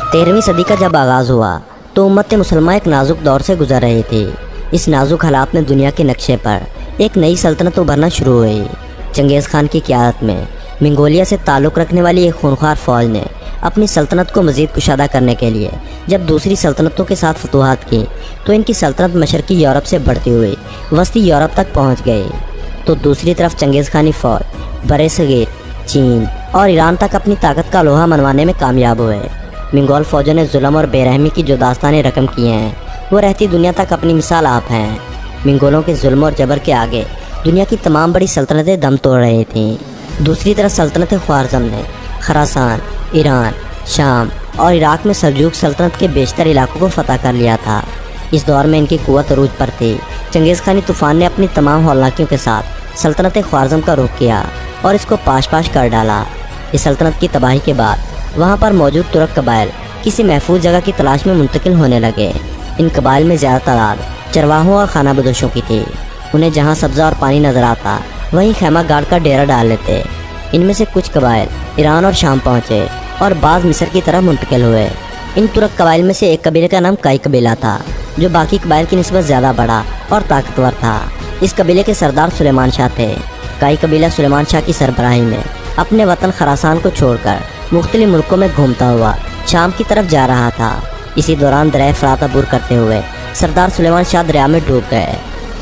13वीं सदी का जब आगाज़ हुआ तो उम्मत मुसलमान एक नाजुक दौर से गुजर रही थी। इस नाजुक हालात में दुनिया के नक्शे पर एक नई सल्तनत उभरना शुरू हुई। चंगेज़ खान की क़यादत में मंगोलिया से ताल्लुक़ रखने वाली एक खूनखार फ़ौज ने अपनी सल्तनत को मज़ीद कुशादा करने के लिए जब दूसरी सल्तनतों के साथ फतूहात की तो इनकी सल्तनत मशरक़ी यूरोप से बढ़ती हुई वस्ती यूरोप तक पहुँच गई। तो दूसरी तरफ चंगेज़ खानी फ़ौज बरे-सग़ीर, चीन और ईरान तक अपनी ताकत का लोहा मनवाने में कामयाब हुए। मंगोल फ़ौजों ने जुल्म और बेरहमी की जो दास्तानें रकम की हैं वो रहती दुनिया तक अपनी मिसाल आप हैं। मंगोलों के जुल्म और जबर के आगे दुनिया की तमाम बड़ी सल्तनतें दम तोड़ रही थीं। दूसरी तरफ सल्तनत ख्वारज़म ने खरासान, ईरान, शाम और इराक़ में सल्जूक़ सल्तनत के बेशतर इलाकों को फ़तह कर लिया था। इस दौर में इनकी क़ुव्वत अरूज पर थी। चंगेज़ खानी तूफ़ान ने अपनी तमाम हौलनाकियों के साथ सल्तनत ख्वारज़म का रुख किया और इसको पाश पाश कर डाला। इस सल्तनत की तबाही के बाद वहाँ पर मौजूद तुर्क कबाइल किसी महफूज जगह की तलाश में मुंतकिल होने लगे। इन कबाइल में ज़्यादा तादाद चरवाहों और खाना बदोशों की थी। उन्हें जहाँ सब्ज़ा और पानी नज़र आता वहीं खैमा गाड़ का डेरा डाल लेते। इनमें से कुछ कबाइल ईरान और शाम पहुँचे और बाज़ मिस्र की तरफ मुंतकिल हुए। इन तुर्क कबाइल में से एक कबीले का नाम काई कबीला था जो बाकी कबाइल की निस्बत ज़्यादा बड़ा और ताकतवर था। इस कबीले के सरदार सुलेमान शाह थे। काई कबीला सुलेमान शाह की सरबराही में अपने वतन खरासान को छोड़कर मुख्तलिफ मुल्कों में घूमता हुआ शाम की तरफ जा रहा था। इसी दौरान दरिया फ़रात अबूर करते हुए सरदार सुलेमान शाह दरिया में डूब गए।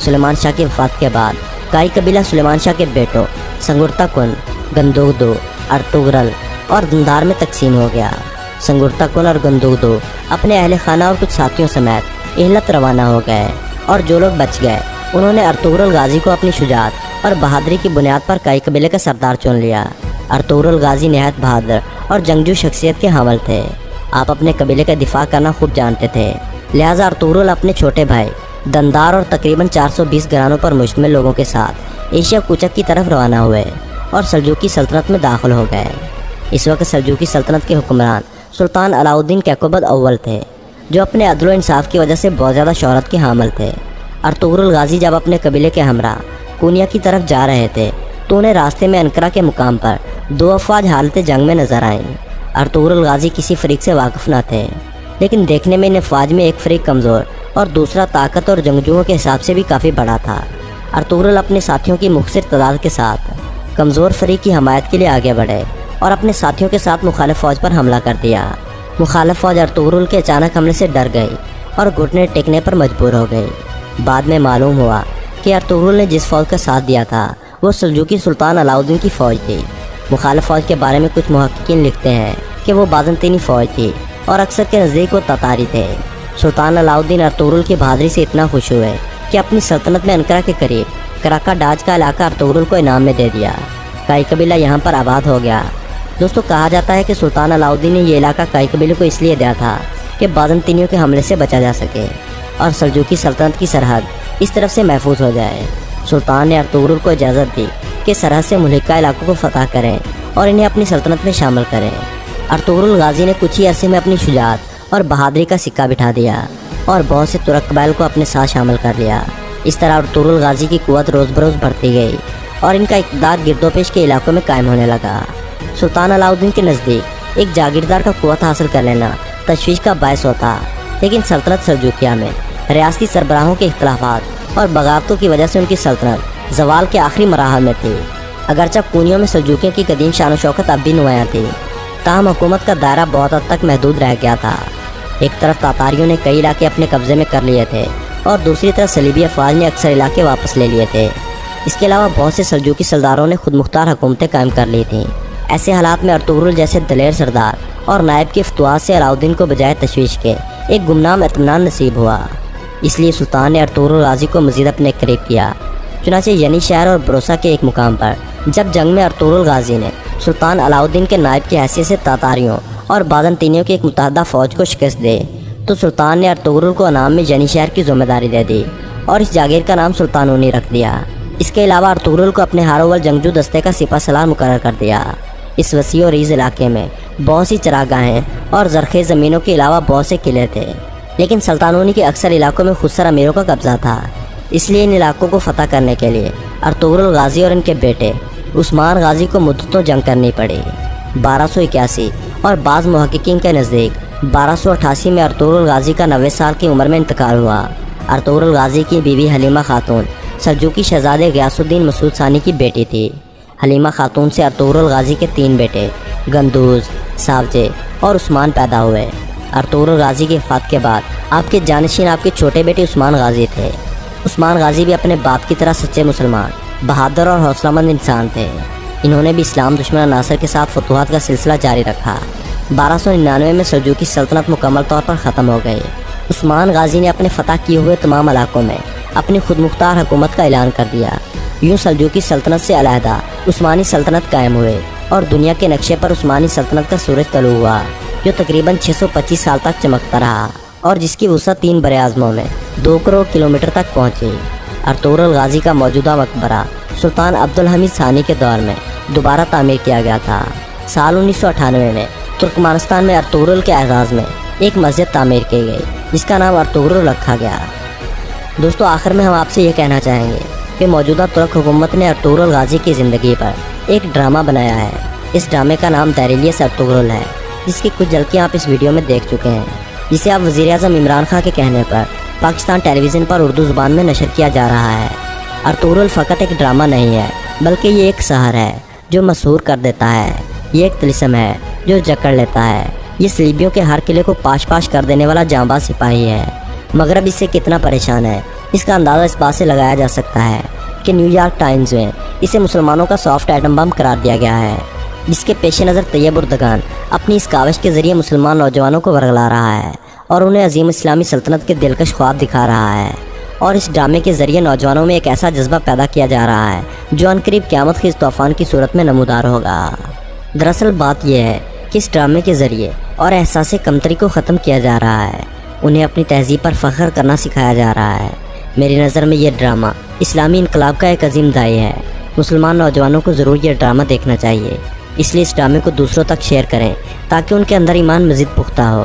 सुलेमान शाह की वफ़ात के बाद काई कबीला सुलेमान शाह के बेटों संगुर्ताकुन, गंदोगदो, अर्तुगरल और दंदार में तकसीम हो गया। संगुर्ताकुन और गंदोगदो अपने अहल खाना और कुछ साथियों समेत एहलत रवाना हो गए और जो लोग बच गए उन्होंने अर्तुगरल गाजी को अपनी शुजाअत और बहादुरी की बुनियाद पर काई कबीले का सरदार चुन लिया। अर्तुगरल गाजी नहायत बहादुर और जंगजू शख्सियत के हामिल थे। आप अपने कबीले का दिफा करना खूब जानते थे, लिहाजा अर्तुगरल अपने छोटे भाई दंदार और तकरीबन 420 घरानों पर मुश्तमिल लोगों के साथ एशिया कूचक की तरफ रवाना हुए और सल्जूकी सल्तनत में दाखिल हो गए। इस वक्त सल्जूकी सल्तनत के हुक्मरान सुल्तान अलाउद्दीन कैकोबद अव्वल थे जो अपने अदल व इंसाफ की वजह से बहुत ज़्यादा शोहरत के हामिल थे। अर्तुगरल गाजी जब अपने कबीले के हमरा कोनिया की तरफ जा रहे थे तो उन्हें रास्ते में अनकरा के मुकाम पर दो अफवाज हालत जंग में नजर आईं। अर्तुगरल गाजी किसी फरीक से वाकिफ़ न थे, लेकिन देखने में इन अफवाज में एक फरीक कमज़ोर और दूसरा ताकत और जंगजुओं के हिसाब से भी काफ़ी बड़ा था। अर्तुगरल अपने साथियों की मुख्तसर तादाद के साथ कमज़ोर फरीक की हमायत के लिए आगे बढ़े और अपने साथियों के साथ मुखालिफ फ़ौज पर हमला कर दिया। मुखालिफ फ़ौज अर्तुगरल के अचानक हमले से डर गई और घुटने टेकने पर मजबूर हो गई। बाद में मालूम हुआ कि अर्तुगरल ने जिस फ़ौज का साथ दिया था वो सल्जूकी सुल्तान अलाउद्दीन की फ़ौज थी। मुखालिफ फ़ौज के बारे में कुछ मुहक्किकीन लिखते हैं कि वो बाज़ंतीनी फ़ौज थी और अक्सर के नज़दीक वो ततारी थे। सुल्तान अलाउद्दीन अर्तुगरल की बहादुरी से इतना खुश हुए कि अपनी सल्तनत में अनकरा के करीब कराका डाज का इलाका अर्तुगरल को इनाम में दे दिया। काई कबीला यहाँ पर आबाद हो गया। दोस्तों, कहा जाता है कि सुल्तान अलाउद्दीन ने ये इलाका काई कबीले को इसलिए दिया था कि बाज़ंतीनियों के हमले से बचा जा सके और सल्जूकी सल्तनत की सरहद इस तरफ से महफूज हो जाए। सुल्तान ने अर्तुगरल को इजाज़त दी कि सरहद से मुल्का इलाकों को फ़तह करें और इन्हें अपनी सल्तनत में शामिल करें। अर्तुगरल गाजी ने कुछ ही अरसे में अपनी शुजाअत और बहादुरी का सिक्का बिठा दिया और बहुत से तुर्क कबाइल को अपने साथ शामिल कर लिया। इस तरह अर्तुगरल गाजी की कुव्वत रोज़ बरोज़ बढ़ती गई और इनका इक़्तिदार गिरदोपेश के इलाकों में कायम होने लगा। सुल्तान अलाउद्दीन के नज़दीक एक जागीरदार का कुव्वत हासिल कर लेना तशवीश का बायस होता, लेकिन सल्तनत सल्जूकिया में रियासती सरबराहों के इख्तिलाफ़ात और बगावतों की वजह से उनकी सल्तनत ज़वाल के आखिरी मराहल में थी। अगरचे कोनियों में सल्जूकियों की कदीम शान व शौकत अब भी नुमायाँ थी, ताहम हुकूमत का दायरा बहुत हद तक महदूद रह गया था। एक तरफ तातारियों ने कई इलाके अपने कब्ज़े में कर लिए थे और दूसरी तरफ सलीबी अफवाज ने अक्सर इलाके वापस ले लिए थे। इसके अलावा बहुत से सल्जूकी सरदारों ने खुद मुख्तार हुकूमतें कायम कर ली थीं। ऐसे हालात में अर्तुगरल जैसे दलेर सरदार और नायब के फतवात से अलाउद्दीन को बजाय तशवीश के एक गुमनाम इत्मीनान नसीब हुआ। इसलिए सुल्तान ने अर्तुगरल गाजी को मज़ीद अपने करीब किया। चुनांचे यनी शहर और ब्रोसा के एक मुकाम पर जब जंग में अर्तुगरल गाजी ने सुल्तान अलाउद्दीन के नायब की हैसियत से तातारियों और बाज़ंतीनियों की एक मुतहदा फ़ौज को शिकस्त दे तो सुल्तान ने अर्तुगरल को अनाम में यनी शहर की ज़िम्मेदारी दे दी और इस जागीर का नाम सुल्तानूनी रख दिया। इसके अलावा अर्तुगरल को अपने हारोवल जंगजू दस्ते का सिपा सलार मुकर्रर कर दिया। इस वसी और रीज़ इलाके में बहुत सी चरागाहें और ज़रख़ेज़ ज़मीनों के अलावा बहुत से किले थे, लेकिन सुल्तानूनी के अक्सर इलाकों में खुदसर अमीरों का कब्ज़ा था। इसलिए इन इलाकों को फ़तह करने के लिए अर्तुगरल गाजी और इनके बेटे उस्मान गाजी को मुद्दतों जंग करनी पड़ी। 1281 और बाज़ मुहक्किकीन के नज़दीक 1288 में अर्तुगरुल गाजी का 90 साल की उम्र में इंतकाल हुआ। अर्तुगरुल गाजी की बीवी हलीमा खातून सल्जूकी शहजादे गियासुद्दीन मसूद सानी की बेटी थी। हलीमा खातून से अर्तुगरुल गाजी के 3 बेटे गंदूज, सावजे और उस्मान पैदा हुए। अर्तुगरुल गाजी की वफ़ात के बाद आपके जानशीन आपके छोटे बेटे उस्मान गाजी थे। उस्मान गाजी भी अपने बाप की तरह सच्चे मुसलमान, बहादुर और हौसलामंद इंसान थे। इन्होंने भी इस्लाम दुश्मन नासिर के साथ फतूहात का सिलसिला जारी रखा। 1299 में सल्जूकी सल्तनत मुकम्मल तौर पर ख़त्म हो गई। उस्मान गाजी ने अपने फ़तह किए हुए तमाम इलाकों में अपनी खुद मुख्तार हुकूमत का ऐलान कर दिया। यूँ सल्जूकी सल्तनत से अलहदा उस्मानी सल्तनत कायम हुए और दुनिया के नक्शे पर उस्मानी सल्तनत का सूरज तलू हुआ, जो तकरीबन 625 साल तक चमकता रहा और जिसकी वसअत 3 बरे-ए-आज़मों में 2 करोड़ किलोमीटर तक पहुँची। अर्तुगरुल गाजी का मौजूदा मकबरा सुल्तान अब्दुल हमीद सानी के दौर में दोबारा तामीर किया गया था। साल 1998 में तुर्कमानिस्तान में अर्तुगरुल के एजाज़ में एक मस्जिद तामीर की गई, जिसका नाम अर्तुगरुल रखा गया। दोस्तों, आखिर में हम आपसे ये कहना चाहेंगे कि मौजूदा तुर्क हुकूमत ने अर्तुगरुल गाजी की ज़िंदगी पर एक ड्रामा बनाया है। इस ड्रामे का नाम दैरिलियस अर्तुगरुल है, जिसकी कुछ झलकियाँ आप इस वीडियो में देख चुके हैं, जिसे अब वज़ीर-ए-आज़म इमरान खान के कहने पर पाकिस्तान टेलीविज़न पर उर्दू ज़ुबान में नशर किया जा रहा है। अर्तुगरुल फ़कत एक ड्रामा नहीं है, बल्कि ये एक सहर है जो मशहूर कर देता है। ये एक तिलिस्म है जो जकड़ लेता है। ये सलीबियों के हर किले को पाश पाश कर देने वाला जांबाज सिपाही है। मगरब इससे कितना परेशान है, इसका अंदाज़ा इस बात से लगाया जा सकता है कि न्यूयॉर्क टाइम्स में इसे मुसलमानों का सॉफ्ट एटम बम करार दिया गया है, जिसके पेश नज़र तैयब उर्दगान अपनी इस काविश के ज़रिए मुसलमान नौजवानों को वरगला रहा है और उन्हें अजीम इस्लामी सल्तनत के दिलकश ख्वाब दिखा रहा है। और इस ड्रामे के ज़रिए नौजवानों में एक ऐसा जज्बा पैदा किया जा रहा है जो अनकरीब क़यामत के इस तूफ़ान की सूरत में नमूदार होगा। दरअसल बात यह है कि इस ड्रामे के ज़रिए और एहसास कमतरी को ख़त्म किया जा रहा है। उन्हें अपनी तहज़ीब पर फ़ख्र करना सिखाया जा रहा है। मेरी नज़र में यह ड्रामा इस्लामी इनकलाब का एक अजीम दाई है। मुसलमान नौजवानों को ज़रूर यह ड्रामा देखना चाहिए, इसलिए इस ड्रामे को दूसरों तक शेयर करें ताकि उनके अंदर ईमान मज़ीद पुख्ता हो।